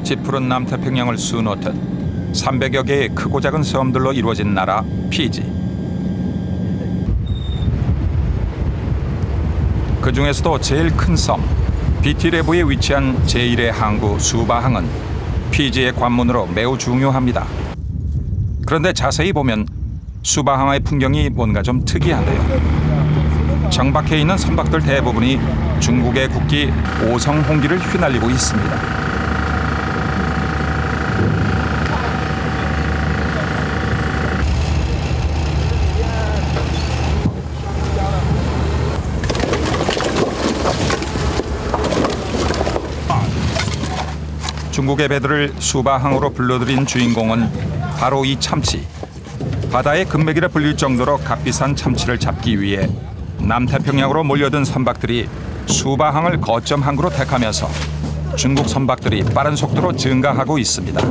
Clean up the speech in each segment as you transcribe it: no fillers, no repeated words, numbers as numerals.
짙푸른 남태평양을 수놓듯 300여 개의 크고 작은 섬들로 이루어진 나라 피지. 그 중에서도 제일 큰 섬 비티레부에 위치한 제1의 항구 수바항은 피지의 관문으로 매우 중요합니다. 그런데 자세히 보면 수바항의 풍경이 뭔가 좀 특이한데요. 정박해 있는 선박들 대부분이 중국의 국기 오성 홍기를 휘날리고 있습니다. 중국의 배들을 수바항으로 불러들인 주인공은 바로 이 참치. 바다의 금맥이라 불릴 정도로 값비싼 참치를 잡기 위해 남태평양으로 몰려든 선박들이 수바항을 거점 항구로 택하면서 중국 선박들이 빠른 속도로 증가하고 있습니다.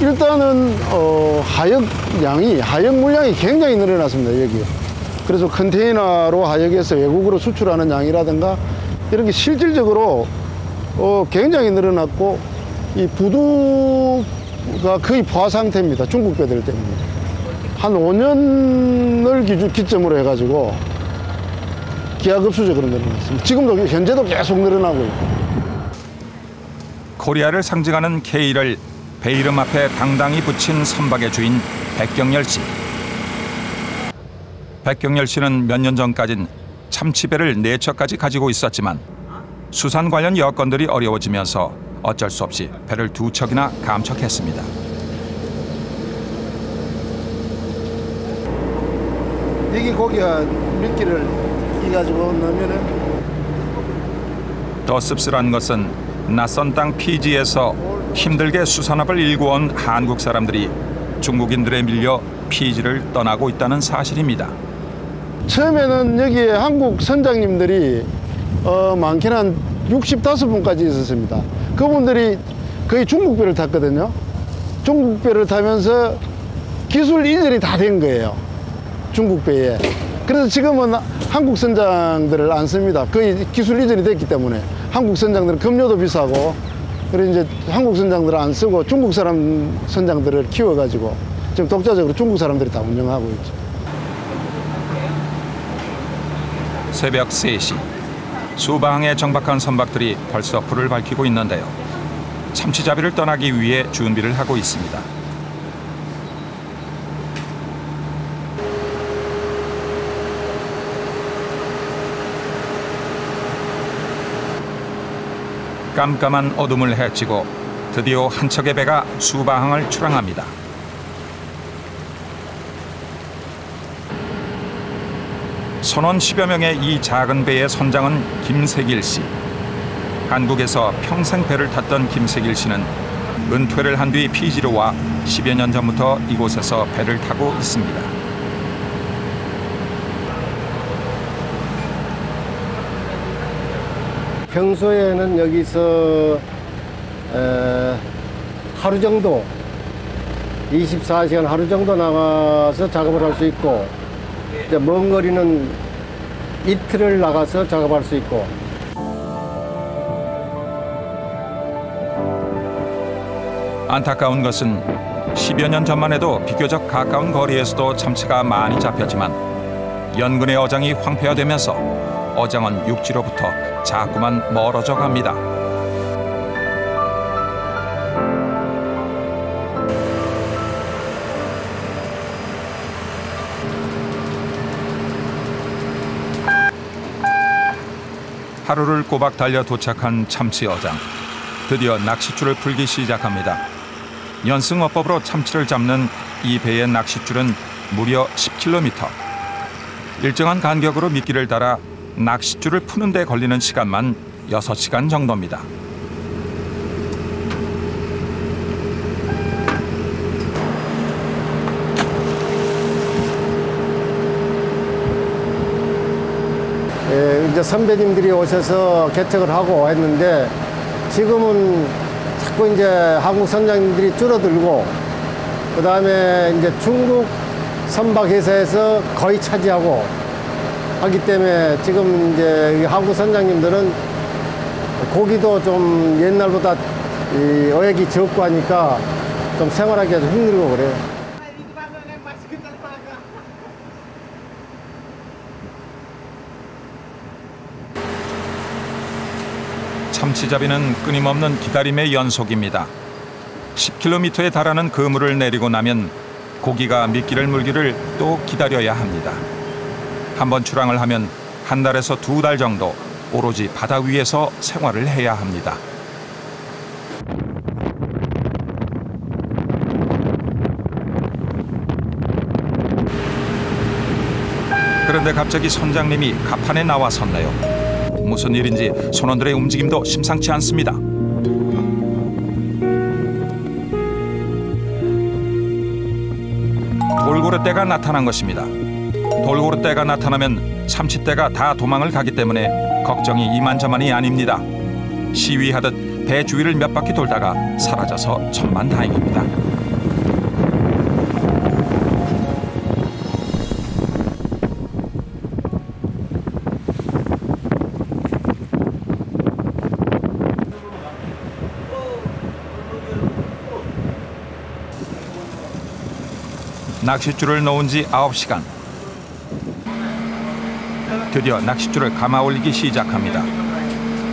일단은 하역 물량이 굉장히 늘어났습니다. 여기. 그래서 컨테이너로 하역에서 외국으로 수출하는 양이라든가 이런 게 실질적으로 굉장히 늘어났고 이 부두가 거의 포화 상태입니다. 중국 배들 때문에. 한 5년을 기점으로 해가지고 기하급수적으로 늘어났습니다. 지금도 현재도 계속 늘어나고 있고. 코리아를 상징하는 K를 배 이름 앞에 당당히 붙인 선박의 주인 백경열 씨. 백경열 씨는 몇 년 전까진 참치배를 4척까지 가지고 있었지만 수산 관련 여건들이 어려워지면서 어쩔 수 없이 배를 2척이나 감척했습니다. 여기 고기가 미끼를 끼가지고 넣으면은 더 씁쓸한 것은 낯선 땅 피지에서 힘들게 수산업을 일구어온 한국 사람들이 중국인들에 밀려 피지를 떠나고 있다는 사실입니다. 처음에는 여기에 한국 선장님들이 많게는 한 65분까지 있었습니다. 그분들이 거의 중국배를 탔거든요. 중국배를 타면서 기술 이전이 다 된 거예요. 중국배에. 그래서 지금은 한국 선장들을 안 씁니다. 거의 기술 이전이 됐기 때문에. 한국 선장들은 급료도 비싸고 그래서 이제 한국 선장들을 안 쓰고 중국 사람 선장들을 키워가지고 지금 독자적으로 중국 사람들이 다 운영하고 있죠. 새벽 3시, 수바항에 정박한 선박들이 벌써 불을 밝히고 있는데요. 참치잡이를 떠나기 위해 준비를 하고 있습니다. 깜깜한 어둠을 헤치고 드디어 한 척의 배가 수바항을 출항합니다. 선원 10여 명의 이 작은 배의 선장은 김세길 씨. 한국에서 평생 배를 탔던 김세길 씨는 은퇴를 한 뒤 피지로 와 10여 년 전부터 이곳에서 배를 타고 있습니다. 평소에는 여기서 하루 정도 24시간 하루 정도 나가서 작업을 할 수 있고 이제 먼 거리는 이틀을 나가서 작업할 수 있고. 안타까운 것은 10여 년 전만 해도 비교적 가까운 거리에서도 참치가 많이 잡혔지만 연근의 어장이 황폐화되면서 어장은 육지로부터 자꾸만 멀어져 갑니다. 하루를 꼬박 달려 도착한 참치 어장. 드디어 낚싯줄을 풀기 시작합니다. 연승어법으로 참치를 잡는 이 배의 낚싯줄은 무려 10km. 일정한 간격으로 미끼를 달아 낚싯줄을 푸는 데 걸리는 시간만 6시간 정도입니다. 이제 선배님들이 오셔서 개척을 하고 했는데 지금은 자꾸 이제 한국 선장님들이 줄어들고 그다음에 이제 중국 선박 회사에서 거의 차지하고 하기 때문에 지금 이제 한국 선장님들은 고기도 좀 옛날보다 이 어획이 적고 하니까 좀 생활하기가 좀 힘들고 그래요. 참치잡이는 끊임없는 기다림의 연속입니다. 10km에 달하는 그물을 내리고 나면 고기가 미끼를 물기를 또 기다려야 합니다. 한번 출항을 하면 한 달에서 2달 정도 오로지 바다 위에서 생활을 해야 합니다. 그런데 갑자기 선장님이 갑판에 나와섰네요. 무슨 일인지 선원들의 움직임도 심상치 않습니다. 돌고래떼가 나타난 것입니다. 돌고래떼가 나타나면 참치떼가 다 도망을 가기 때문에 걱정이 이만저만이 아닙니다. 시위하듯 배 주위를 몇 바퀴 돌다가 사라져서 천만다행입니다. 낚싯줄을 놓은 지 9시간. 드디어 낚싯줄을 감아 올리기 시작합니다.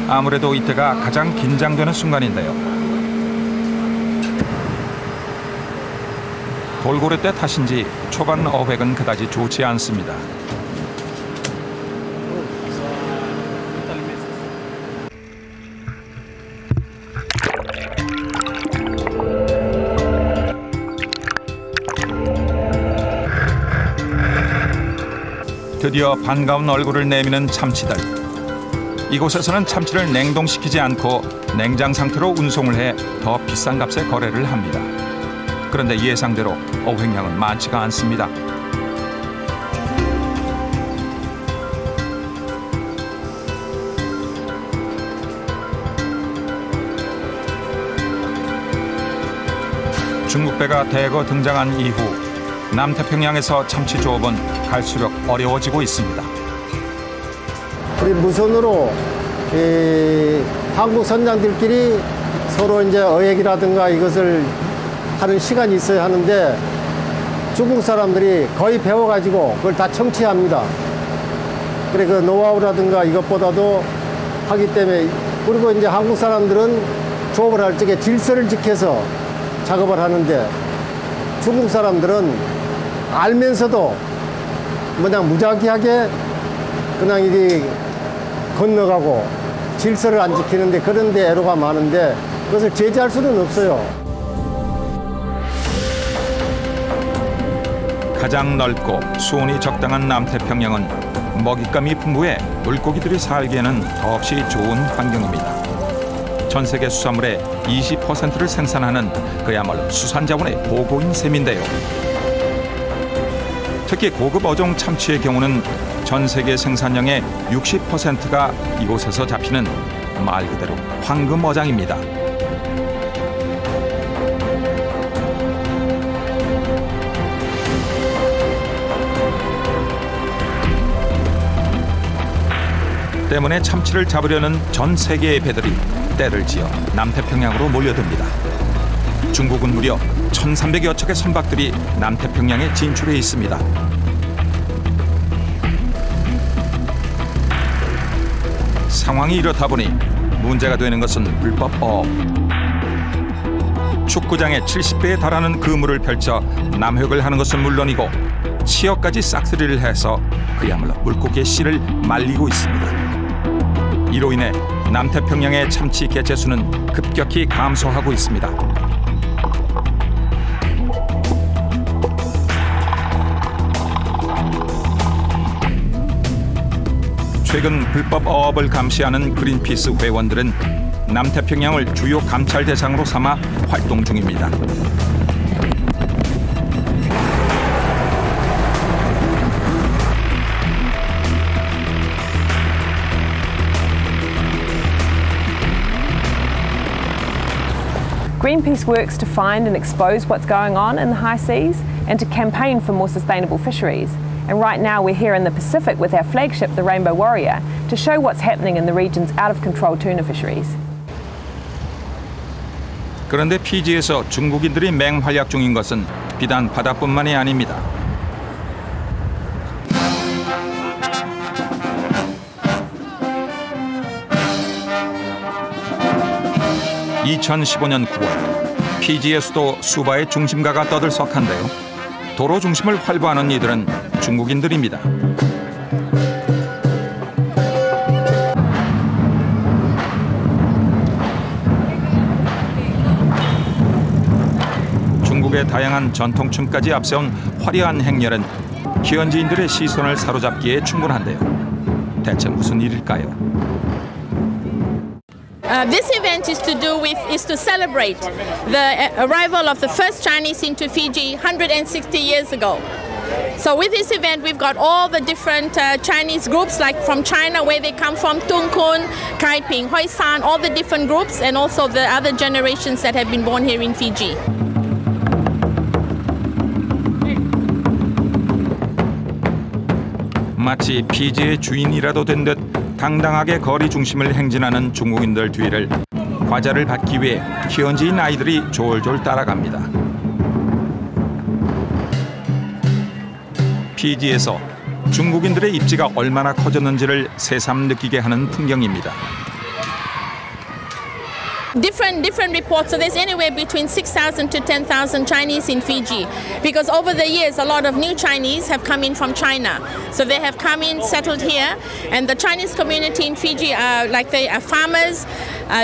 아무래도 이때가 가장 긴장되는 순간인데요. 돌고래떼 탓인지 초반 어획은 그다지 좋지 않습니다. 드디어 반가운 얼굴을 내미는 참치들. 이곳에서는 참치를 냉동시키지 않고 냉장 상태로 운송을 해 더 비싼 값에 거래를 합니다. 그런데 예상대로 어획량은 많지가 않습니다. 중국 배가 대거 등장한 이후 남태평양에서 참치 조업은 갈수록 어려워지고 있습니다. 우리 무선으로 한국 선장들끼리 서로 이제 어획이라든가 이것을 하는 시간이 있어야 하는데 중국 사람들이 거의 배워가지고 그걸 다 청취합니다. 그래 그 노하우라든가 이것보다도 하기 때문에 그리고 이제 한국 사람들은 조업을 할 적에 질서를 지켜서 작업을 하는데 중국 사람들은 알면서도 그냥 무작위하게 그냥 이리 건너가고 질서를 안 지키는데 그런 데 애로가 많은데 그것을 제지할 수는 없어요. 가장 넓고 수온이 적당한 남태평양은 먹잇감이 풍부해 물고기들이 살기에는 더없이 좋은 환경입니다. 전 세계 수산물의 20%를 생산하는 그야말로 수산자원의 보고인 셈인데요. 특히 고급 어종 참치의 경우는 전 세계 생산량의 60%가 이곳에서 잡히는 말 그대로 황금 어장입니다. 때문에 참치를 잡으려는 전 세계의 배들이 때를 지어 남태평양으로 몰려듭니다. 중국은 무려 1,300여 척의 선박들이 남태평양에 진출해 있습니다. 상황이 이렇다 보니 문제가 되는 것은 불법 어업. 축구장에 70배에 달하는 그물을 펼쳐 남획을 하는 것은 물론이고 치어까지 싹쓸이를 해서 그야말로 물고기의 씨를 말리고 있습니다. 이로 인해 남태평양의 참치 개체수는 급격히 감소하고 있습니다. 최근 불법 어업을 감시하는 그린피스 회원들은 남태평양을 주요 감찰 대상으로 삼아 활동 중입니다. Greenpeace works to find and expose what's going on in the high seas and to campaign for more sustainable fisheries. And right now we're here in the Pacific with our flagship, the Rainbow Warrior, to show what's happening in the region's out-of-control tuna fisheries. 그런데 피지에서 중국인들이 맹활약 중인 것은 비단 바다뿐만이 아닙니다. 2015년 9월 피지의 수도 수바의 중심가가 떠들썩한데요. 도로 중심을 활보하는 이들은 중국인들입니다. 중국의 다양한 전통춤까지 앞세운 화려한 행렬은 현지인들의 시선을 사로잡기에 충분한데요. 대체 무슨 일일까요? This event is to celebrate the arrival of the first Chinese into Fiji 160 years ago. So with this event, we've got all the different Chinese groups, like from China, where they come from, Tung Kun, Kai Ping, Hoi San, all the different groups, and also the other generations that have been born here in Fiji. 마치 피지의 주인이라도 된 듯 당당하게 거리 중심을 행진하는 중국인들 뒤를 과자를 받기 위해 현지인 아이들이 졸졸 따라갑니다. 피지에서 중국인들의 입지가 얼마나 커졌는지를 새삼 느끼게 하는 풍경입니다. Different reports, so there's anywhere between 6,000 to 10,000 Chinese in Fiji, because over the years a lot of new Chinese have come in from China. So they have come in, settled here, and the Chinese community in Fiji are like they are farmers,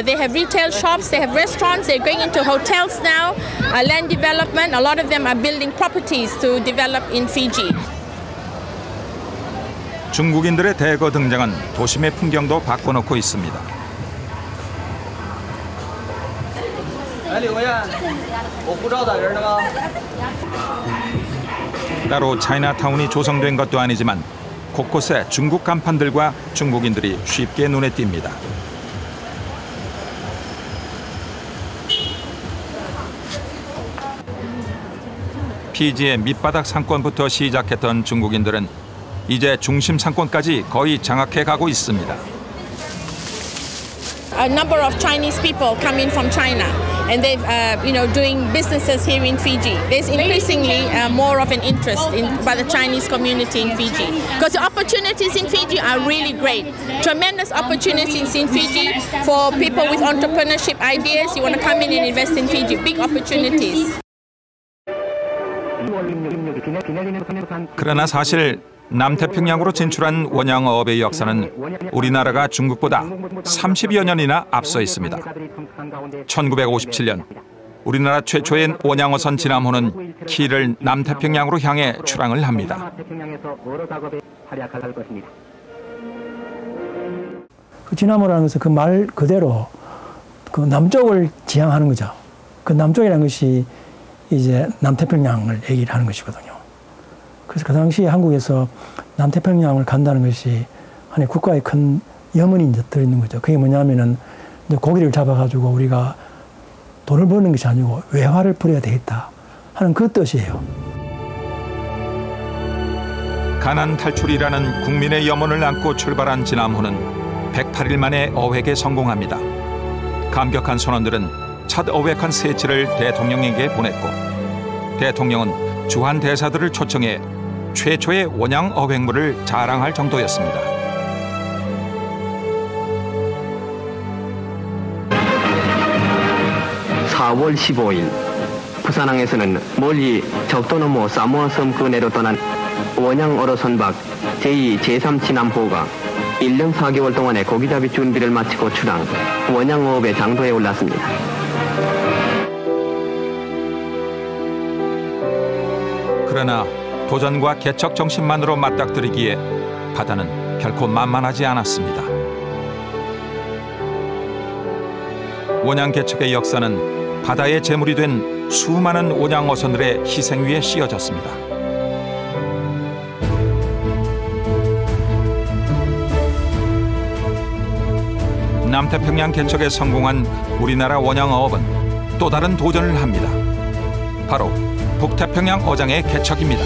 they have retail shops, they have restaurants, they're going into hotels now, land development, a lot of them are building properties to develop in Fiji. 중국인들의 대거 등장은 도심의 풍경도 바꿔놓고 있습니다. 따로 차이나타운이 조성된 것도 아니지만 곳곳에 중국 간판들과 중국인들이 쉽게 눈에 띕니다. 피지의 밑바닥 상권부터 시작했던 중국인들은 이제 중심 상권까지 거의 장악해 가고 있습니다. A number of Chinese people come in from China, and they've, doing businesses here in Fiji. There's increasingly more of an interest by the Chinese community in Fiji, because the opportunities in Fiji are really great. Tremendous opportunities in Fiji for people with entrepreneurship ideas. You want to come in and invest in Fiji, big opportunities. 그러나 사실 남태평양으로 진출한 원양어업의 역사는 우리나라가 중국보다 30여 년이나 앞서 있습니다. 1957년 우리나라 최초의 원양어선 진암호는 키를 남태평양으로 향해 출항을 합니다. 그 진암호라는 것은 그 말 그대로 그 남쪽을 지향하는 거죠. 그 남쪽이라는 것이 이제 남태평양을 얘기를 하는 것이거든요. 그래서 그 당시에 한국에서 남태평양을 간다는 것이 하나의 국가의 큰 염원이 이제 들어있는 거죠. 그게 뭐냐면은 이제 고기를 잡아가지고 우리가 돈을 버는 것이 아니고 외화를 벌여야 되겠다 하는 그 뜻이에요. 가난 탈출이라는 국민의 염원을 안고 출발한 진암호는 108일 만에 어획에 성공합니다. 감격한 선원들은 첫 어획한 세치를 대통령에게 보냈고 대통령은 주한 대사들을 초청해 최초의 원양 어획물을 자랑할 정도였습니다. (4월 15일) 부산항에서는 멀리 적도 넘어 사모아 섬 근해로 떠난 원양 어로선 밖 제2, 제3 진암호가 1년 4개월 동안의 고기잡이 준비를 마치고 출항, 원양어업의 장도에 올랐습니다. 그러나 도전과 개척 정신만으로 맞닥뜨리기에 바다는 결코 만만하지 않았습니다. 원양 개척의 역사는 바다의 제물이 된 수많은 원양 어선들의 희생 위에 씌어졌습니다. 남태평양 개척에 성공한 우리나라 원양어업은 또 다른 도전을 합니다. 바로 북태평양 어장의 개척입니다.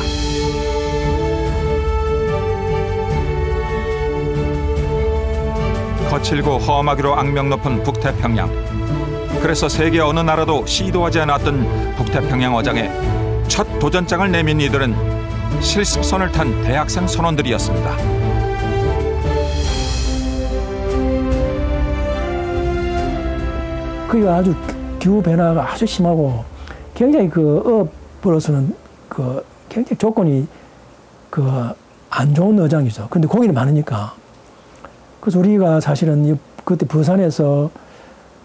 거칠고 험하기로 악명 높은 북태평양. 그래서 세계 어느 나라도 시도하지 않았던 북태평양 어장에 첫 도전장을 내민 이들은 실습선을 탄 대학생 선원들이었습니다. 그게 아주 기후 변화가 아주 심하고 굉장히 그 어업으로서는 그 굉장히 조건이 그 안 좋은 어장이죠. 근데 고기는 많으니까. 그래서 우리가 사실은 그때 부산에서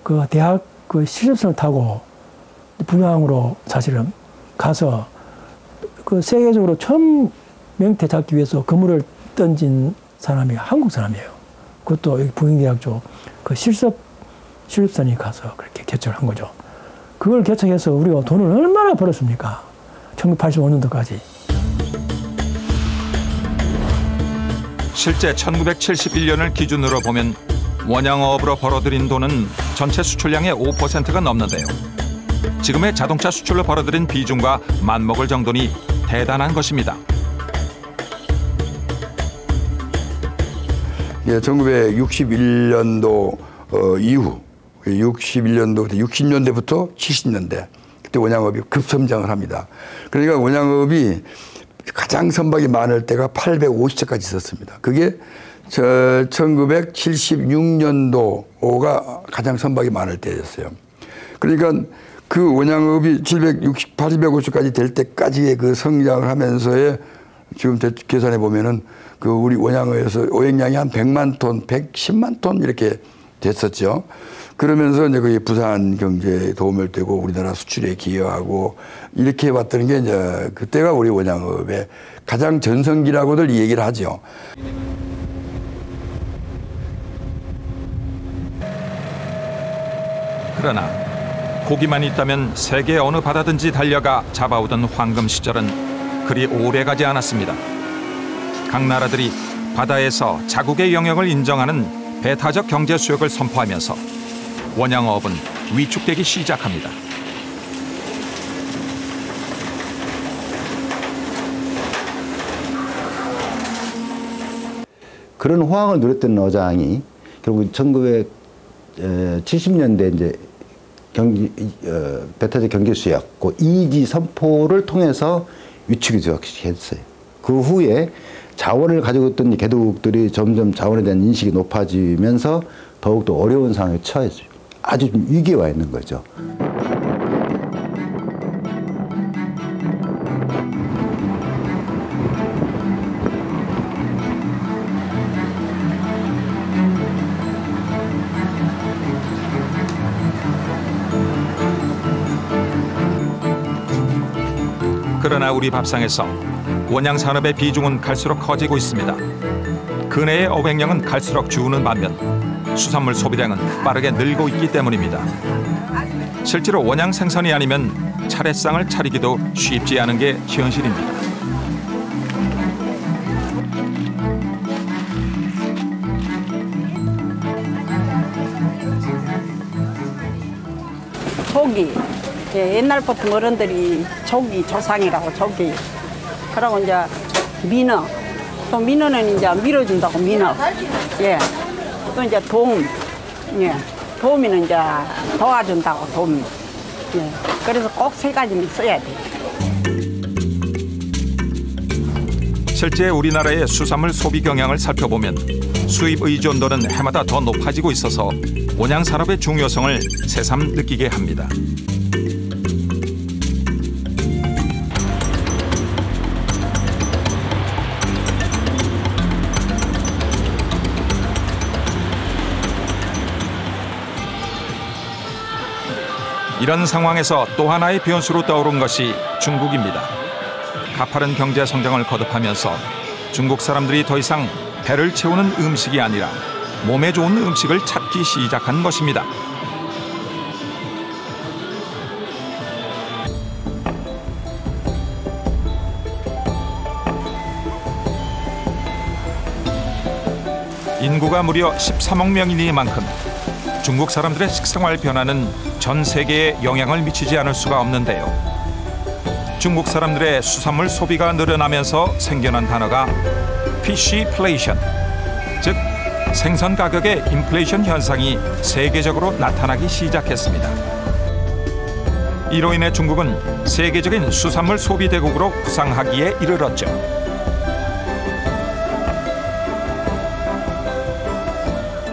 그 대학 그 실습선을 타고 북양으로 사실은 가서 그 세계적으로 처음 명태 잡기 위해서 그물을 던진 사람이 한국 사람이에요. 그것도 여기 부영대학 쪽 그 실습선이 가서 그렇게 개척을 한 거죠. 그걸 개척해서 우리가 돈을 얼마나 벌었습니까? 1985년도까지. 실제 1971년을 기준으로 보면 원양어업으로 벌어들인 돈은 전체 수출량의 5%가 넘는데요. 지금의 자동차 수출로 벌어들인 비중과 맞먹을 정도니 대단한 것입니다. 예, 1961년도 이후 61년도부터 60년대부터 70년대 그때 원양업이 급성장을 합니다. 그러니까 원양업이 가장 선박이 많을 때가 850척까지 있었습니다. 그게 1976년도가 가장 선박이 많을 때였어요. 그러니까 그 원양업이 850까지 될 때까지의 그 성장을 하면서의 지금 계산해 보면은 그 우리 원양어에서 어획량이 한 100만 톤, 110만 톤 이렇게 됐었죠. 그러면서 이제 그게 부산 경제에 도움을 되고 우리나라 수출에 기여하고 이렇게 해왔던 게 이제 그때가 우리 원양업의 가장 전성기라고들 이 얘기를 하죠. 그러나 고기만 있다면 세계 어느 바다든지 달려가 잡아오던 황금 시절은 그리 오래가지 않았습니다. 각 나라들이 바다에서 자국의 영역을 인정하는 배타적 경제 수역을 선포하면서 원양어업은 위축되기 시작합니다. 그런 호황을 누렸던 어장이 결국 1970년대 이제 배타적 경제 수역, 그 2지 선포를 통해서 위축이 됐어요. 그 후에 자원을 가지고 있던 개도국들이 점점 자원에 대한 인식이 높아지면서 더욱더 어려운 상황에 처했어요. 아주 좀 위기에 와 있는 거죠. 그러나 우리 밥상에서 원양 산업의 비중은 갈수록 커지고 있습니다. 근해의 어획량은 갈수록 주는 반면 수산물 소비량은 빠르게 늘고 있기 때문입니다. 실제로 원양 생선이 아니면 차례상을 차리기도 쉽지 않은 게 현실입니다. 조기. 옛날부터 어른들이 조기 조상이라고 조기. 그러고 이제 민어. 또 민어는 이제 밀어준다고 민어. 예. 또 이제 도움. 예. 도우미는 이제 도와준다고 도우미. 예. 그래서 꼭 세 가지는 써야 돼. 실제 우리나라의 수산물 소비 경향을 살펴보면 수입 의존도는 해마다 더 높아지고 있어서 원양 산업의 중요성을 새삼 느끼게 합니다. 이런 상황에서 또 하나의 변수로 떠오른 것이 중국입니다. 가파른 경제 성장을 거듭하면서 중국 사람들이 더 이상 배를 채우는 음식이 아니라 몸에 좋은 음식을 찾기 시작한 것입니다. 인구가 무려 13억 명이니만큼 중국 사람들의 식생활 변화는 전 세계에 영향을 미치지 않을 수가 없는데요. 중국 사람들의 수산물 소비가 늘어나면서 생겨난 단어가 피쉬플레이션, 즉 생선 가격의 인플레이션 현상이 세계적으로 나타나기 시작했습니다. 이로 인해 중국은 세계적인 수산물 소비 대국으로 부상하기에 이르렀죠.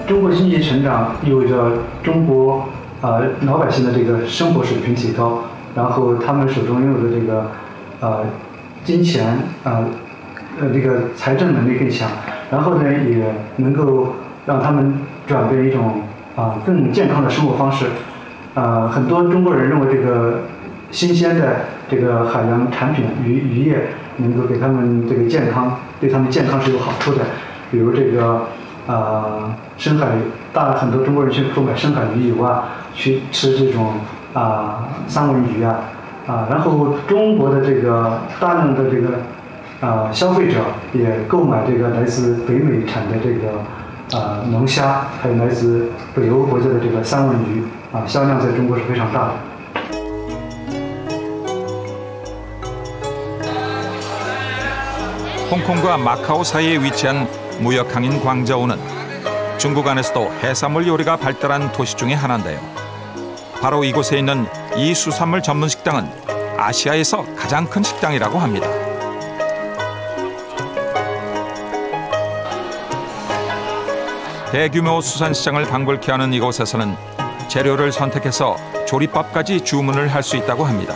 中国经济成长意味着中国老百姓的这个生活水平提高，然后他们手中拥有的这个金钱这个财政能力更强，然后呢也能够让他们转变一种更健康的生活方式。很多中国人认为这个新鲜的这个海洋产品渔业能够给他们这个健康，对他们健康是有好处的，比如这个。深海很多中国人去购买深海鱼油去吃这种三文鱼然后中国的这个大量的这个消费者也购买这个来自北美产的这个龙虾，还有来自北欧国家的这个三文鱼销量在中国是非常大的。 홍콩과 마카오 사이에 위치한 무역항인 광저우는 중국 안에서도 해산물 요리가 발달한 도시 중의 하나인데요. 바로 이곳에 있는 이 수산물 전문 식당은 아시아에서 가장 큰 식당이라고 합니다. 대규모 수산시장을 방불케 하는 이곳에서는 재료를 선택해서 조리법까지 주문을 할 수 있다고 합니다.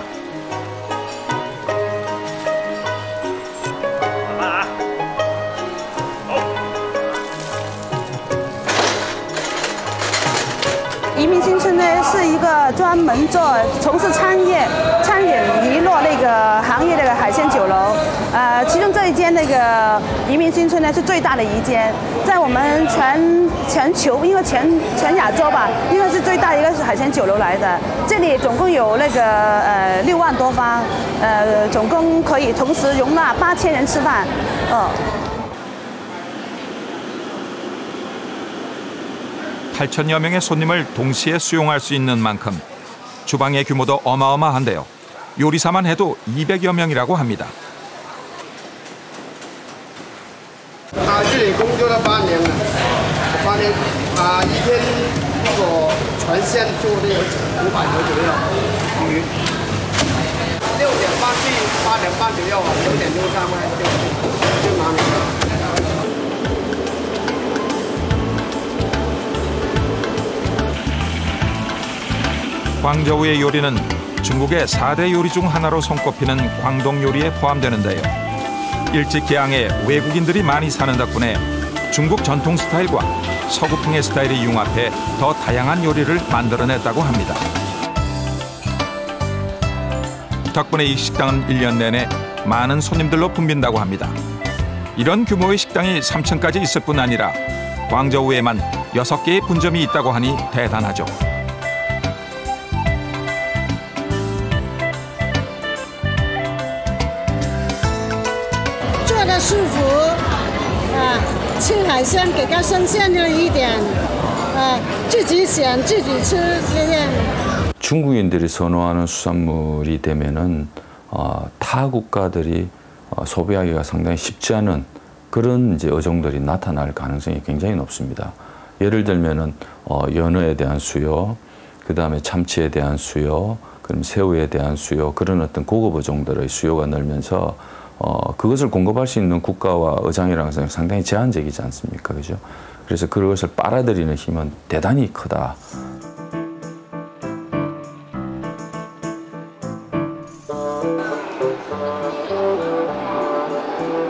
移民新村呢是一个专门从事餐饮、娱乐那个行业的海鲜酒楼。其中这一间那个移民新村呢是最大的一间，在我们全球，因为全亚洲吧，应该是最大的一个海鲜酒楼来的。这里总共有那个6万多方，总共可以同时容纳8000人吃饭。 8천여 명의 손님을 동시에 수용할 수 있는 만큼 주방의 규모도 어마어마한데요. 요리사만 해도 200여 명이라고 합니다. 这里工作了8年了，8年一天如果全线做的有500多左右鱼，6点半去8点半左右9点钟上班就拿来了。 광저우의 요리는 중국의 4대 요리 중 하나로 손꼽히는 광동 요리에 포함되는데요. 일찍 개항해 외국인들이 많이 사는 덕분에 중국 전통 스타일과 서구풍의 스타일이 융합해 더 다양한 요리를 만들어냈다고 합니다. 덕분에 이 식당은 1년 내내 많은 손님들로 붐빈다고 합니다. 이런 규모의 식당이 3층까지 있을 뿐 아니라 광저우에만 6개의 분점이 있다고 하니 대단하죠. 舒服吃海鲜比较新鲜了一点自己选自己吃这样 중국인들이 선호하는 수산물이 되면은 타 국가들이 소비하기가 상당히 쉽지 않은 그런 이제 어종들이 나타날 가능성이 굉장히 높습니다. 예를 들면은 연어에 대한 수요, 그 다음에 참치에 대한 수요, 그럼 새우에 대한 수요 그런 어떤 고급 어종들의 수요가 늘면서 그것을 공급할 수 있는 국가와 어장이라는 것은 상당히 제한적이지 않습니까? 그죠? 그래서 그것을 빨아들이는 힘은 대단히 크다.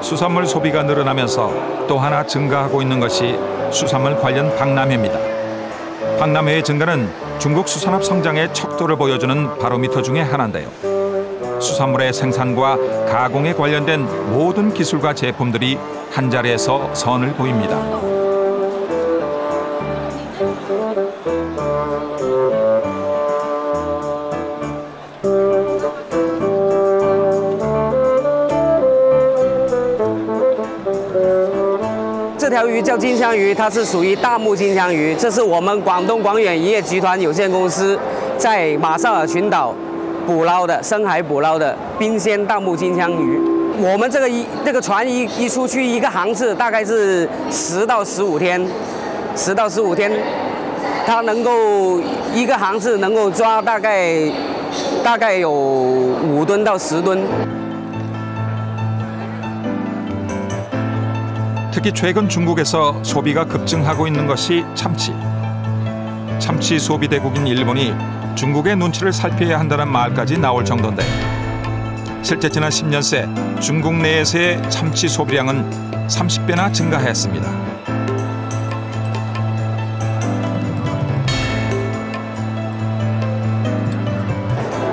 수산물 소비가 늘어나면서 또 하나 증가하고 있는 것이 수산물 관련 박람회입니다. 박람회의 증가는 중국 수산업 성장의 척도를 보여주는 바로미터 중에 하나인데요. 수산물의 생산과 가공에 관련된 모든 기술과 제품들이 한자리에서 선을 보입니다.这条鱼叫金枪鱼，它是属于大目金枪鱼，这是我们广东广远渔业集团有限公司在马绍尔群岛 捕捞的深海捕捞的冰鲜大目金枪鱼，我们这个船一出去一个航次大概是10到15天， 10到15天，它能够一个航次能够抓大概有5吨到10吨。 특히 최근 중국에서 소비가 급증하고 있는 것이 참치. 참치 소비 대국인 일본이 중국의 눈치를 살펴야 한다는 말까지 나올 정도인데 실제 지난 10년 새 중국 내에서의 참치 소비량은 30배나 증가했습니다.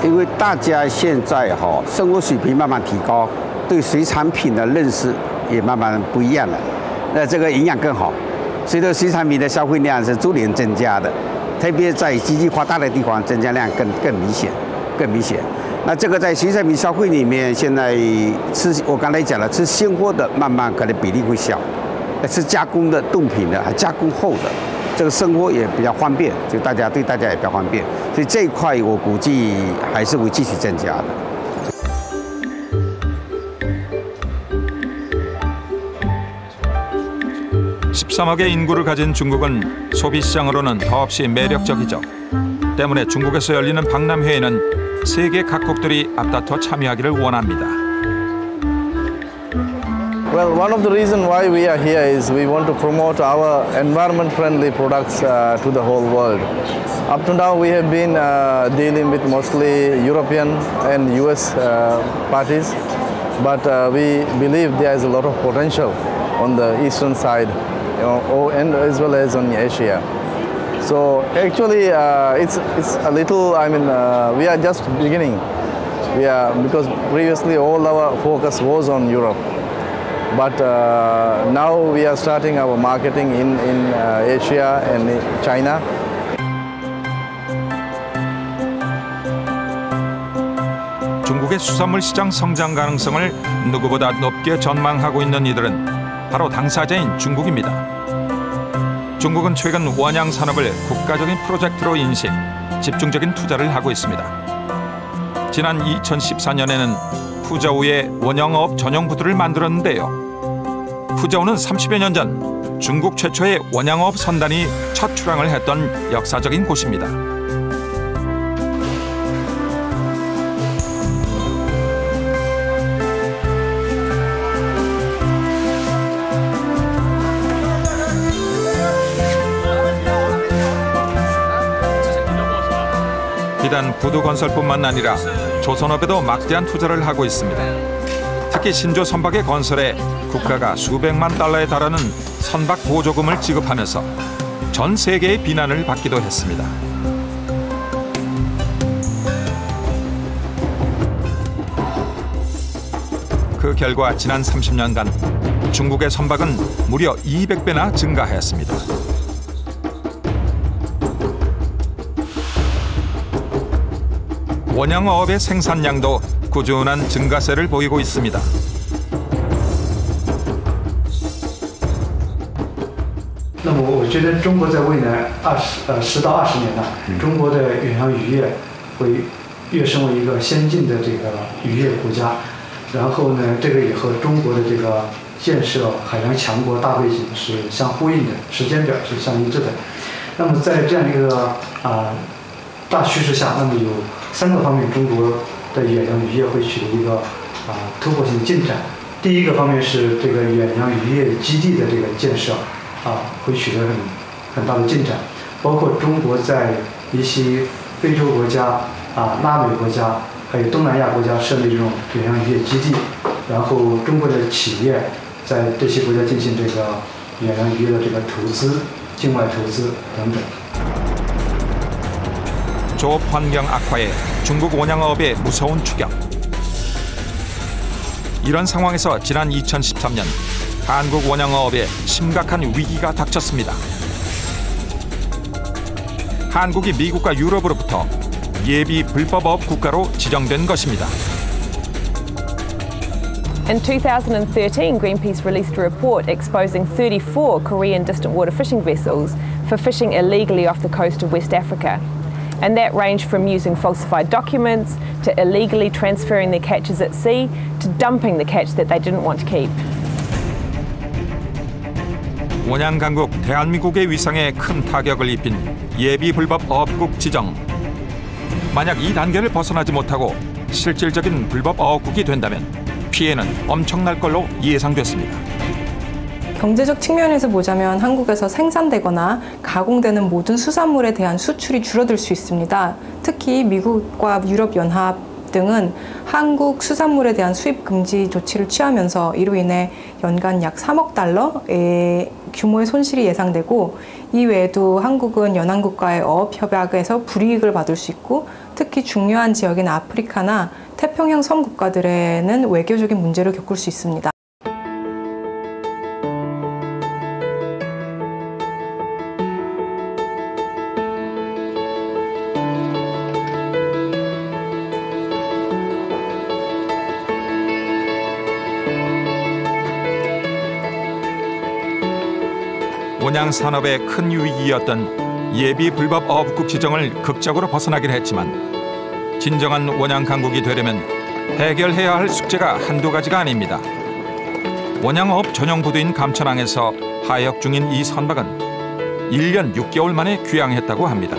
因为大家现在生活水平慢慢提高，对水产品的认识也慢慢不一样了。那这个营养更好，随着水产品的消费量是逐年增加的，特别在经济发达的地方，增加量更明显。那这个在水产品消费里面，现在我刚才讲了，吃鲜货的慢慢可能比例会小，吃加工的冻品的还加工后的。 这个生活也比较方便，就对大家也比较方便，所以这一块我估计还是会继续增加的。 13억의 인구를 가진 중국은 소비 시장으로는 더없이 매력적이죠. 때문에 중국에서 열리는 박람회에는 세계 각국들이 앞다퉈 참여하기를 원합니다. Well, one of the reasons why we are here is we want to promote our environment-friendly products to the whole world. Up to now, we have been dealing with mostly European and US parties, but we believe there is a lot of potential on the eastern side, and as well as on Asia. So actually, it's a little. I mean, we are just beginning. Because previously all our focus was on Europe. But now we are starting our marketing in Asia and China. 중국의 수산물 시장 성장 가능성을 누구보다 높게 전망하고 있는 이들은 바로 당사자인 중국입니다. 중국은 최근 원양 산업을 국가적인 프로젝트로 인식, 집중적인 투자를 하고 있습니다. 지난 2014년에는 푸저우에 원양어업 전용 부두를 만들었는데요. 푸저우는 30여 년 전 중국 최초의 원양어업 선단이 첫 출항을 했던 역사적인 곳입니다. 비단 부두 건설뿐만 아니라 조선업에도 막대한 투자를 하고 있습니다. 특히 신조 선박의 건설에 국가가 수백만 달러에 달하는 선박 보조금을 지급하면서 전 세계의 비난을 받기도 했습니다. 그 결과 지난 30년간 중국의 선박은 무려 200배나 증가했습니다. 원양어업의 생산량도 꾸준한 증가세를 보이고 있습니다. 那么我觉得中国在未来10到20年呢，中国的远洋渔业会跃升为一个先进的这个渔业国家。然后呢，这个也和中国的这个建设海洋强国大背景是相呼应的，时间表是相一致的。那么在这样一个大趋势下，那么有3个方面，中国的远洋渔业会取得一个突破性进展。第一个方面是这个远洋渔业基地的这个建设会取得很大的进展，包括中国在一些非洲国家、拉美国家，还有东南亚国家设立这种远洋渔业基地，然后中国的企业在这些国家进行这个远洋渔业的这个投资、境外投资等等。 조업 환경 악화에 중국 원양어업의 무서운 추격. 이런 상황에서 지난 2013년 한국 원양어업에 심각한 위기가 닥쳤습니다. 한국이 미국과 유럽으로부터 예비 불법어업 국가로 지정된 것입니다. In 2013, Greenpeace released a report exposing 34 Korean distant water fishing vessels for fishing illegally off the coast of West Africa. And that ranged from using falsified documents to illegally transferring their catches at sea to dumping the catch that they didn't want to keep. 원양 강국 대한민국의 위상에 큰 타격을 입힌 예비 불법 어업국 지정. 만약 이 단계를 벗어나지 못하고 실질적인 불법 어업국이 된다면 피해는 엄청날 걸로 예상됐습니다. 경제적 측면에서 보자면 한국에서 생산되거나 가공되는 모든 수산물에 대한 수출이 줄어들 수 있습니다. 특히 미국과 유럽연합 등은 한국 수산물에 대한 수입 금지 조치를 취하면서 이로 인해 연간 약 3억 달러의 규모의 손실이 예상되고, 이 외에도 한국은 연안국가의 어업협약에서 불이익을 받을 수 있고, 특히 중요한 지역인 아프리카나 태평양 섬 국가들에는 외교적인 문제를 겪을 수 있습니다. 원양 산업의 큰 위기였던 예비 불법 어업국 지정을 극적으로 벗어나긴 했지만 진정한 원양 강국이 되려면 해결해야 할 숙제가 한두 가지가 아닙니다. 원양어업 전용 부두인 감천항에서 하역 중인 이 선박은 1년 6개월 만에 귀향했다고 합니다.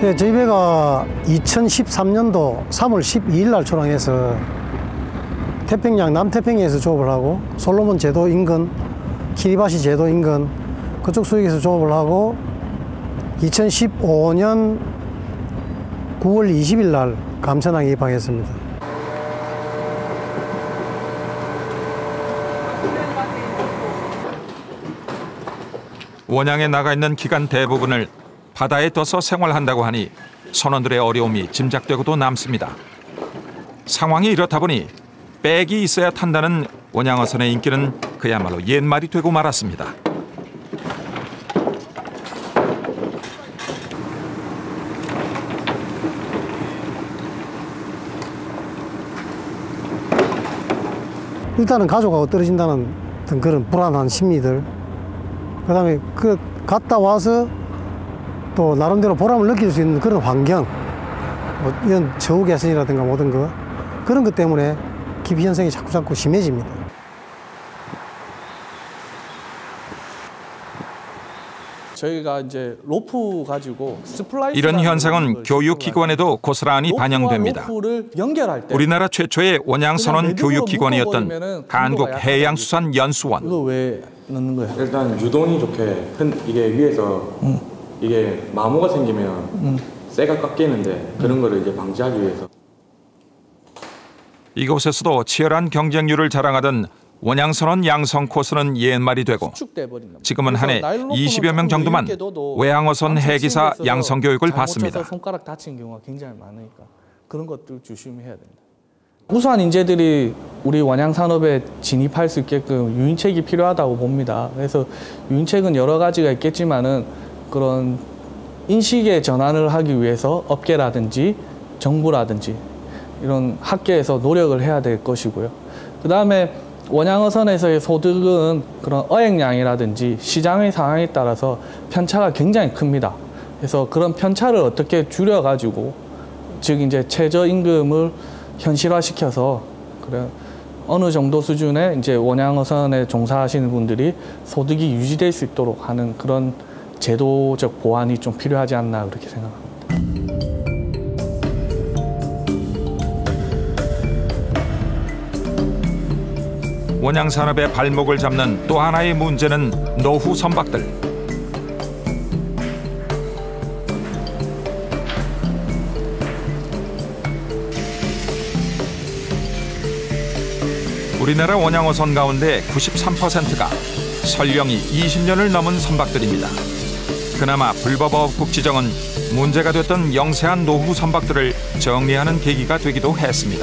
네, 저희 배가 2013년도 3월 12일 날 출항해서 태평양 남태평양에서 조업을 하고 솔로몬 제도 인근, 키리바시 제도 인근 그쪽 수역에서 조업을 하고 2015년 9월 20일 날 감천항에 입항했습니다. 원양에 나가 있는 기간 대부분을 바다에 떠서 생활한다고 하니 선원들의 어려움이 짐작되고도 남습니다. 상황이 이렇다 보니 백이 있어야 탄다는 원양어선의 인기는 그야말로 옛말이 되고 말았습니다. 일단은 가족하고 떨어진다는 어떤 그런 불안한 심리들, 그다음에 그 갔다 와서 또 나름대로 보람을 느낄 수 있는 그런 환경, 뭐 이런 저우 개선이라든가 모든 거 그런 것 때문에 기피 현상이 자꾸 심해집니다. 저희가 이제 로프 가지고 스플라이스 이런 현상은 교육기관에도 고스란히 반영됩니다. 로프를 연결할 때 우리나라 최초의 원양선원 교육기관이었던 한국해양수산연수원. 이거 왜 넣는 거예요? 일단 유동이 좋게 이게 위에서 이게 마모가 생기면 쇠가 깎이는데 그런 거를 이제 방지하기 위해서. 이곳에서도 치열한 경쟁률을 자랑하던 원양선원 양성 코스는 옛말이 되고 지금은 한 해 20여 명 정도만 외항어선 해기사 양성 교육을 받습니다. 손가락 다치는 경우가 굉장히 많으니까 그런 것들 조심해야 됩니다. 우수한 인재들이 우리 원양 산업에 진입할 수 있게끔 유인책이 필요하다고 봅니다. 그래서 유인책은 여러 가지가 있겠지만은 그런 인식의 전환을 하기 위해서 업계라든지 정부라든지 이런 학계에서 노력을 해야 될 것이고요. 그 다음에 원양어선에서의 소득은 그런 어획량이라든지 시장의 상황에 따라서 편차가 굉장히 큽니다. 그래서 그런 편차를 어떻게 줄여가지고 즉 이제 최저임금을 현실화시켜서 그래 어느 정도 수준의 이제 원양어선에 종사하시는 분들이 소득이 유지될 수 있도록 하는 그런 제도적 보완이 좀 필요하지 않나 그렇게 생각합니다. 원양 산업의 발목을 잡는 또 하나의 문제는 노후 선박들. 우리나라 원양어선 가운데 93%가 설령이 20년을 넘은 선박들입니다. 그나마 불법어업국 지정은 문제가 됐던 영세한 노후 선박들을 정리하는 계기가 되기도 했습니다.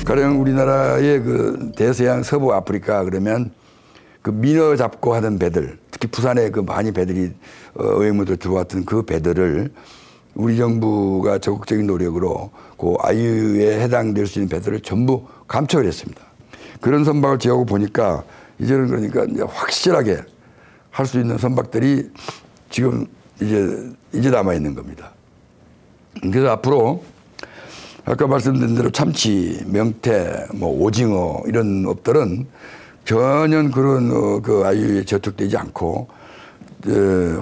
가령 우리나라의 그 대서양 서부 아프리카 그러면 그 민어 잡고 하던 배들, 특히 부산에 그 많이 배들이 어획물들 들어왔던 그 배들을 우리 정부가 적극적인 노력으로 그 아이유에 해당될 수 있는 배들을 전부 감척을 했습니다. 그런 선박을 제하고 보니까 이제는 그러니까 이제 확실하게 할 수 있는 선박들이 지금 이제 남아 있는 겁니다. 그래서 앞으로 아까 말씀드린 대로 참치, 명태, 뭐 오징어 이런 업들은 전혀 그런 그 아유에 저촉되지 않고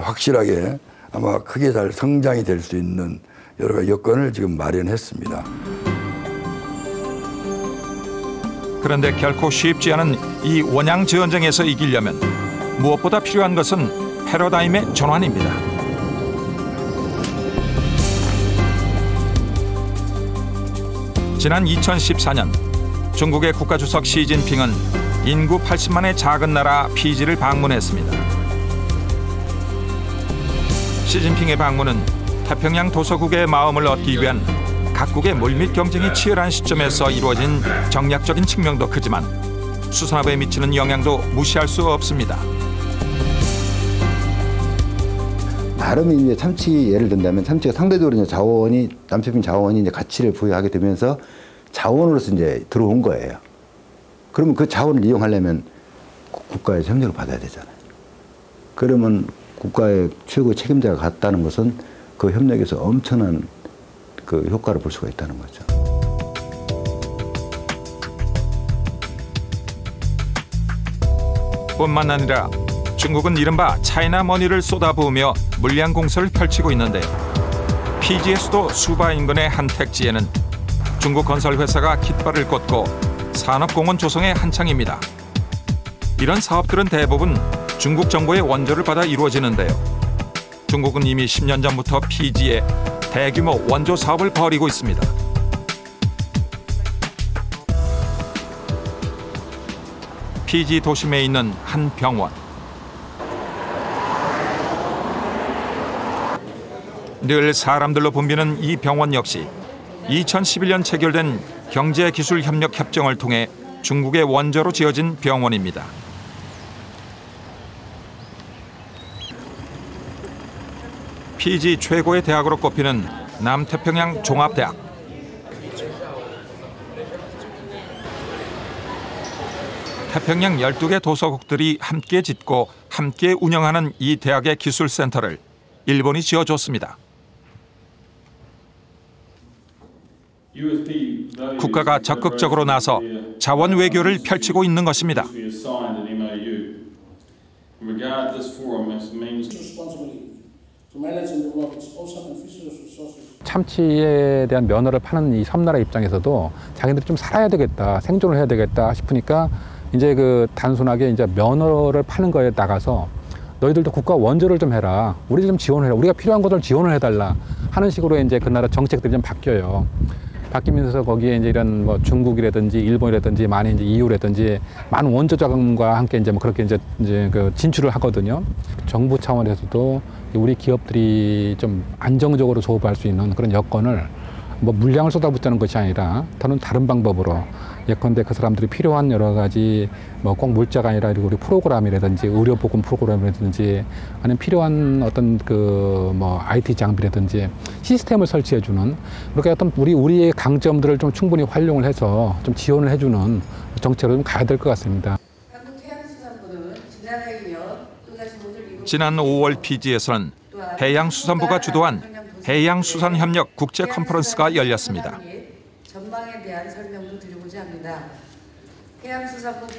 확실하게 아마 크게 잘 성장이 될 수 있는 여러 가지 여건을 지금 마련했습니다. 그런데 결코 쉽지 않은 이 원양 전쟁에서 이기려면 무엇보다 필요한 것은 패러다임의 전환입니다. 지난 2014년 중국의 국가주석 시진핑은 인구 80만의 작은 나라 피지를 방문했습니다. 시진핑의 방문은 태평양 도서국의 마음을 얻기 위한 각국의 물밑 경쟁이 치열한 시점에서 이루어진 정략적인 측면도 크지만 수산업에 미치는 영향도 무시할 수 없습니다. 나름 이제 참치 예를 든다면 참치가 상대적으로 이제 자원이 남태평양 자원이 이제 가치를 부여하게 되면서 자원으로서 이제 들어온 거예요. 그러면 그 자원을 이용하려면 국가의 협력을 받아야 되잖아요. 그러면 국가의 최고 책임자가 갔다는 것은 그 협력에서 엄청난 그 효과를 볼 수가 있다는 거죠. 뿐만 아니라 중국은 이른바 차이나 머니를 쏟아부으며 물량 공세를 펼치고 있는데요. 피지의 수도 수바 인근의 한 택지에는 중국 건설회사가 깃발을 꽂고 산업공원 조성에 한창입니다. 이런 사업들은 대부분 중국 정부의 원조를 받아 이루어지는데요. 중국은 이미 10년 전부터 피지에 대규모 원조 사업을 벌이고 있습니다. 피지 도심에 있는 한 병원. 늘 사람들로 붐비는 이 병원 역시 2011년 체결된 경제기술협력협정을 통해 중국의 원조로 지어진 병원입니다. 피지 최고의 대학으로 꼽히는 남태평양 종합대학. 태평양 12개 도서국들이 함께 짓고 함께 운영하는 이 대학의 기술센터를 일본이 지어줬습니다. 국가가 적극적으로 나서 자원 외교를 펼치고 있는 것입니다. 참치에 대한 면허를 파는 이 섬나라 입장에서도 자기들이 좀 살아야 되겠다, 생존을 해야 되겠다 싶으니까 이제 그 단순하게 이제 면허를 파는 거에 나가서 너희들도 국가 원조를 좀 해라, 우리 좀 지원을 해라, 우리가 필요한 것을 지원을 해달라 하는 식으로 이제 그 나라 정책들이 좀 바뀌어요. 바뀌면서 거기에 이제 이런 뭐 중국이라든지 일본이라든지 많이 이제 EU라든지 많은 원조 자금과 함께 이제 뭐 그렇게 이제 그 진출을 하거든요. 정부 차원에서도 우리 기업들이 좀 안정적으로 조업할 수 있는 그런 여건을 뭐 물량을 쏟아붓자는 것이 아니라 다른 방법으로 예컨대 그 사람들이 필요한 여러 가지 뭐 꼭 물자가 아니라 우리 프로그램이라든지 의료보건 프로그램이라든지 아니면 필요한 어떤 그 뭐 IT 장비라든지 시스템을 설치해주는 그렇게 어떤 우리의 강점들을 좀 충분히 활용을 해서 좀 지원을 해주는 정책으로 좀 가야 될 것 같습니다. 지난 5월 피지에서는 해양수산부가 주도한 해양수산협력 국제 컨퍼런스가 열렸습니다. 전망에 대한 설명도 드리고자 합니다.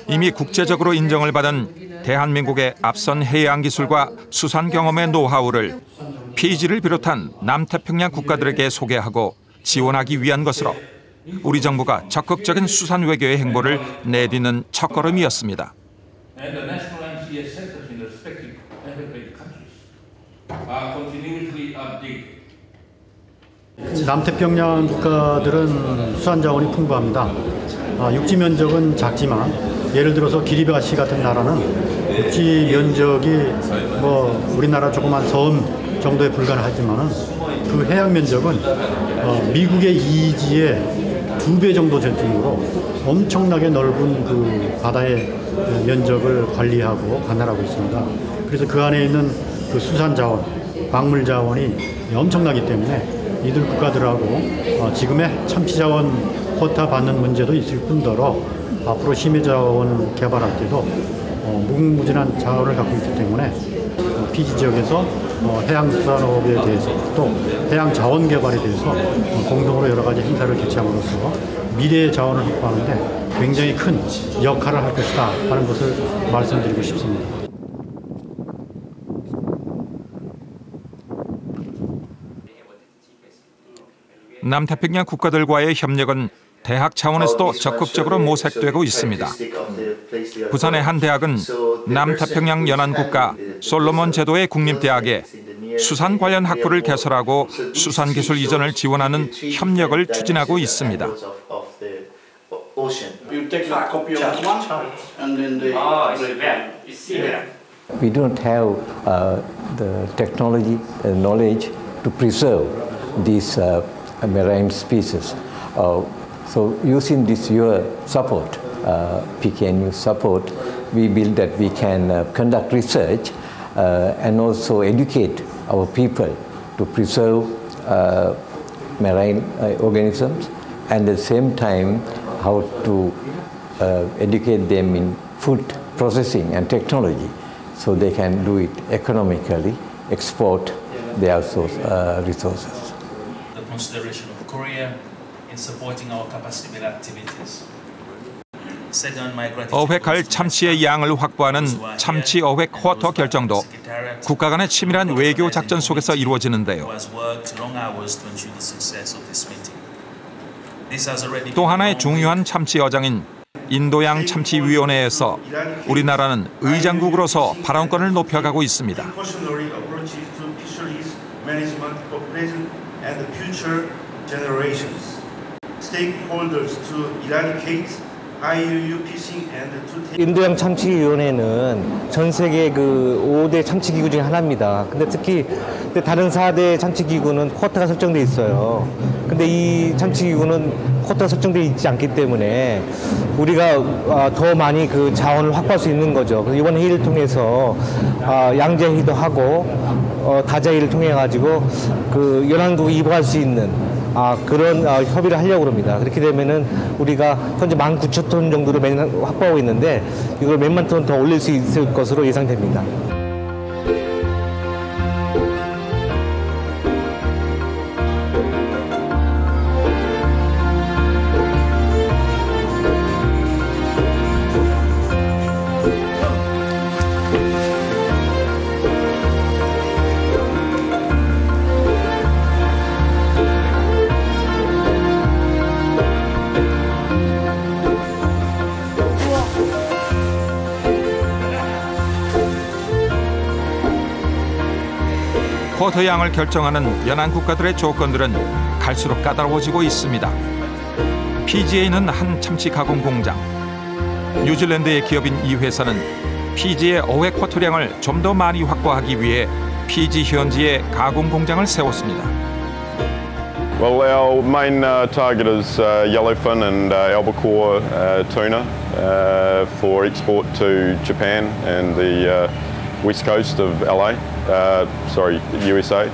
이미 국제적으로 인정을 받은 대한민국의 앞선 해양 기술과 수산 경험의 노하우를 피지를 비롯한 남태평양 국가들에게 소개하고 지원하기 위한 것으로 우리 정부가 적극적인 수산 외교의 행보를 내딛는 첫걸음이었습니다. 남태평양 국가들은 수산 자원이 풍부합니다. 육지 면적은 작지만 예를 들어서 기리바시 같은 나라는 육지 면적이 뭐 우리나라 조그만 섬 정도에 불과하지만은 그 해양 면적은 미국의 이지의 2배 정도 될 정도로 엄청나게 넓은 그 바다의 면적을 관리하고 관할하고 있습니다. 그래서 그 안에 있는 그 수산 자원, 광물 자원이 엄청나기 때문에 이들 국가들하고 지금의 참치 자원 쿼타 받는 문제도 있을 뿐더러 앞으로 심해 자원 개발할 때도 무궁무진한 자원을 갖고 있기 때문에 피지 지역에서 해양수산업에 대해서 또 해양 자원 개발에 대해서 공동으로 여러 가지 행사를 개최함으로써 미래의 자원을 확보하는데 굉장히 큰 역할을 할 것이다 하는 것을 말씀드리고 싶습니다. 남태평양 국가들과의 협력은 대학 차원에서도 적극적으로 모색되고 있습니다. 부산의 한 대학은 남태평양 연안국가 솔로몬 제도의 국립대학에 수산 관련 학부를 개설하고 수산기술 이전을 지원하는 협력을 추진하고 있습니다. We don't have the technology and knowledge to preserve these marine species. So using this your support, PKNU support, we believe that we can conduct research and also educate our people to preserve marine organisms, and at the same time how to educate them in food processing and technology so they can do it economically, export their resources. The consideration of Korea in supporting our capacity building activities. 어획할 참치의 양을 확보하는 참치 어획 쿼터 결정도 국가 간의 치밀한 외교 작전 속에서 이루어지는데요. 또 하나의 중요한 참치 어장인 인도양 참치위원회에서 우리나라는 의장국으로서 발언권을 높여가고 있습니다. 인도양 참치위원회는 전 세계 그 5대 참치기구 중에 하나입니다. 근데 특히 다른 4대 참치기구는 쿼터가 설정돼 있어요. 근데 이 참치기구는 쿼터가 설정돼 있지 않기 때문에 우리가 더 많이 그 자원을 확보할 수 있는 거죠. 그래서 이번 회의를 통해서 양자회의도 하고 다자회의를 통해 가지고 그 연안국이 이복할 수 있는 그런 협의를 하려고 합니다. 그렇게 되면은 우리가 현재 19,000톤 정도로 매년 확보하고 있는데 이걸 몇만 톤 더 올릴 수 있을 것으로 예상됩니다. 쿼터 양을 결정하는 연안 국가들의 조건들은 갈수록 까다로워지고 있습니다. PGA는 한 참치 가공 공장, 뉴질랜드의 기업인 이 회사는 PG의 어획 쿼터량을 좀 더 많이 확보하기 위해 PG 현지에 가공 공장을 세웠습니다. Well, our main target is yellowfin and albacore tuna for export to Japan and the west coast of LA. USA,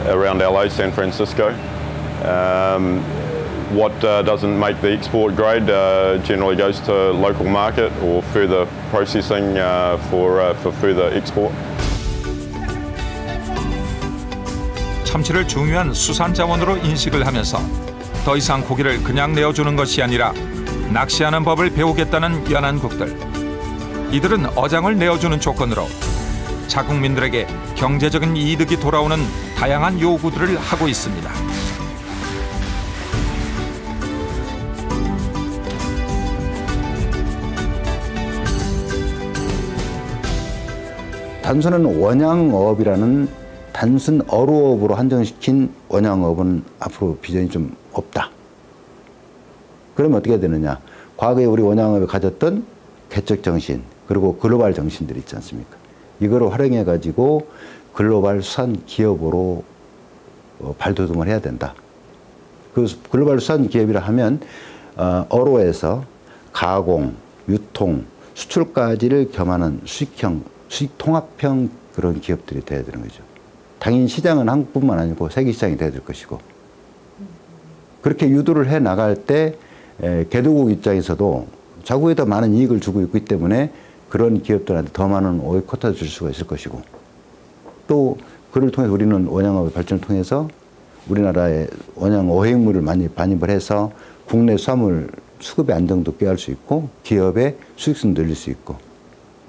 around LA, San Francisco. What doesn't make the export grade generally goes to local market or further processing for further export. 참치를 중요한 수산 자원으로 인식을 하면서 더 이상 고기를 그냥 내어주는 것이 아니라 낚시하는 법을 배우겠다는 연안국들. 이들은 어장을 내어주는 조건으로 자국민들에게 경제적인 이득이 돌아오는 다양한 요구들을 하고 있습니다. 단순한 원양어업이라는 단순 어루업으로 한정시킨 원양어업은 앞으로 비전이 좀 없다. 그러면 어떻게 되느냐. 과거에 우리 원양어업이 가졌던 개척 정신 그리고 글로벌 정신들이 있지 않습니까. 이거를 활용해 가지고 글로벌 수산 기업으로 발돋움을 해야 된다. 그 글로벌 수산 기업이라 하면 어로에서 가공, 유통, 수출까지를 겸하는 수익형, 수익 통합형 그런 기업들이 돼야 되는 거죠. 당연히 시장은 한국뿐만 아니고 세계 시장이 돼야 될 것이고 그렇게 유도를 해 나갈 때 개도국 입장에서도 자국에다 많은 이익을 주고 있기 때문에 그런 기업들한테 더 많은 오해 쿼타를 줄 수가 있을 것이고 또 그를 통해서 우리는 원양업의 발전을 통해서 우리나라의 원양 어획물을 많이 반입을 해서 국내 수산물 수급의 안정도 꾀할 수 있고 기업의 수익성도 늘릴 수 있고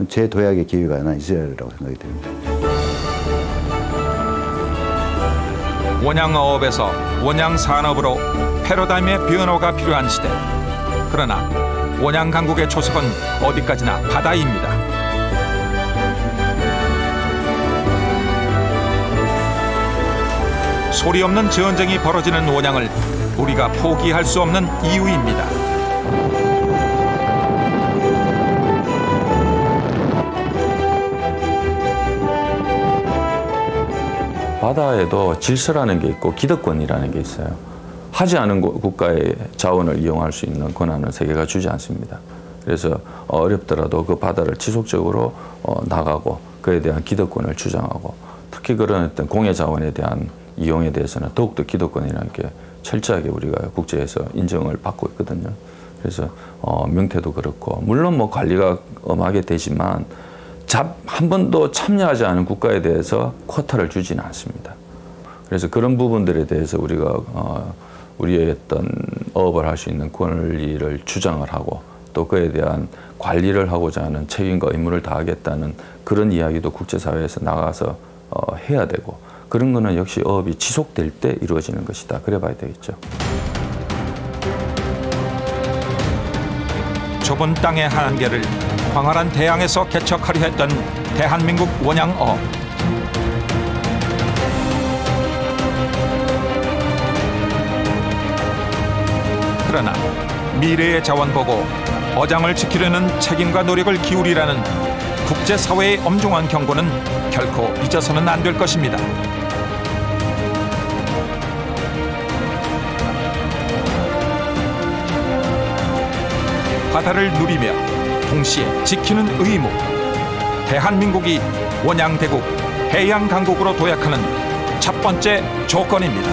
제 도약의 기회가 하나 있으리라고 생각이 됩니다. 원양어업에서 원양산업으로 패러다임의 변화가 필요한 시대. 그러나 원양강국의 초석은 어디까지나 바다입니다. 소리 없는 전쟁이 벌어지는 원양을 우리가 포기할 수 없는 이유입니다. 바다에도 질서라는 게 있고 기득권이라는 게 있어요. 하지 않은 국가의 자원을 이용할 수 있는 권한은 세계가 주지 않습니다. 그래서 어렵더라도 그 바다를 지속적으로 나가고 그에 대한 기득권을 주장하고 특히 그런 어떤 공해 자원에 대한 이용에 대해서는 더욱더 기득권이라는 게 철저하게 우리가 국제에서 인정을 받고 있거든요. 그래서 명태도 그렇고 물론 뭐 관리가 엄하게 되지만 한 번도 참여하지 않은 국가에 대해서 쿼타를 주지는 않습니다. 그래서 그런 부분들에 대해서 우리가 우리의 어떤 어업을 할 수 있는 권리를 주장을 하고 또 그에 대한 관리를 하고자 하는 책임과 의무를 다하겠다는 그런 이야기도 국제사회에서 나가서 해야 되고 그런 거는 역시 어업이 지속될 때 이루어지는 것이다. 그래 봐야 되겠죠. 좁은 땅의 한계를 광활한 대양에서 개척하려 했던 대한민국 원양어업. 그러나 미래의 자원 보고 어장을 지키려는 책임과 노력을 기울이라는 국제사회의 엄중한 경고는 결코 잊어서는 안 될 것입니다. 바다를 누리며 동시에 지키는 의무. 대한민국이 원양대국, 해양강국으로 도약하는 첫 번째 조건입니다.